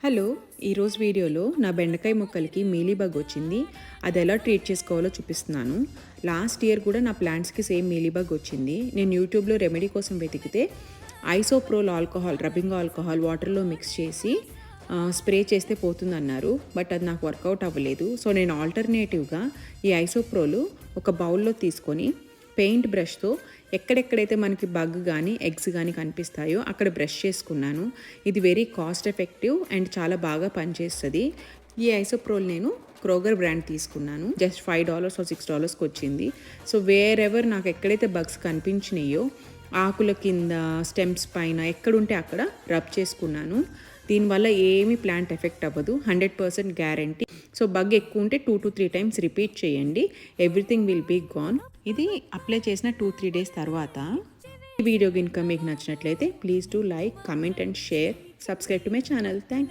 Hello, ఈరోజు వీడియోలో నా బెండకాయ మొక్కలకి మీలీబగ్ వచ్చింది. అది ఎలా ట్రీట్ చేసుకోవాలో చూపిస్తున్నాను. లాస్ట్ ఇయర్ కూడా నా ప్లాంట్స్కి సేమ్ మీలీబగ్ వచ్చింది. నేను యూట్యూబ్లో రెమెడీ కోసం వెతికితే ఐసోప్రోల్ ఆల్కహాల్, రబ్బింగ్ ఆల్కహాల్ వాటర్లో మిక్స్ చేసి స్ప్రే చేస్తే పోతుందన్నారు. బట్ అది నాకు వర్కౌట్ అవ్వలేదు. సో నేను ఆల్టర్నేటివ్గా ఈ ఐసోప్రోలు ఒక బౌల్లో తీసుకొని పెయింట్ బ్రష్తో ఎక్కడెక్కడైతే మనకి బగ్ కానీ ఎగ్స్ కానీ కనిపిస్తాయో అక్కడ బ్రష్ చేసుకున్నాను. ఇది వెరీ కాస్ట్ ఎఫెక్టివ్ అండ్ చాలా బాగా పనిచేస్తుంది. ఈ ఐసోప్రోల్ నేను క్రోగర్ బ్రాండ్ తీసుకున్నాను. జస్ట్ $5 or $6కి వచ్చింది. సో వేరెవర్ నాకు ఎక్కడైతే బగ్స్ కనిపించినాయో ఆకుల కింద, స్టెమ్స్ పైన ఎక్కడుంటే అక్కడ రబ్ చేసుకున్నాను. దీనివల్ల ఏమీ ప్లాంట్ ఎఫెక్ట్ అవ్వదు, 100% గ్యారంటీ. సో బగ్ ఎక్కువ ఉంటే 2 to 3 times రిపీట్ చేయండి. Everything will be gone. ఇది అప్లై చేసిన 2-3 days తర్వాత ఈ వీడియో కనుక మీకు నచ్చినట్లయితే please do like, comment and share. Subscribe to my channel. Thank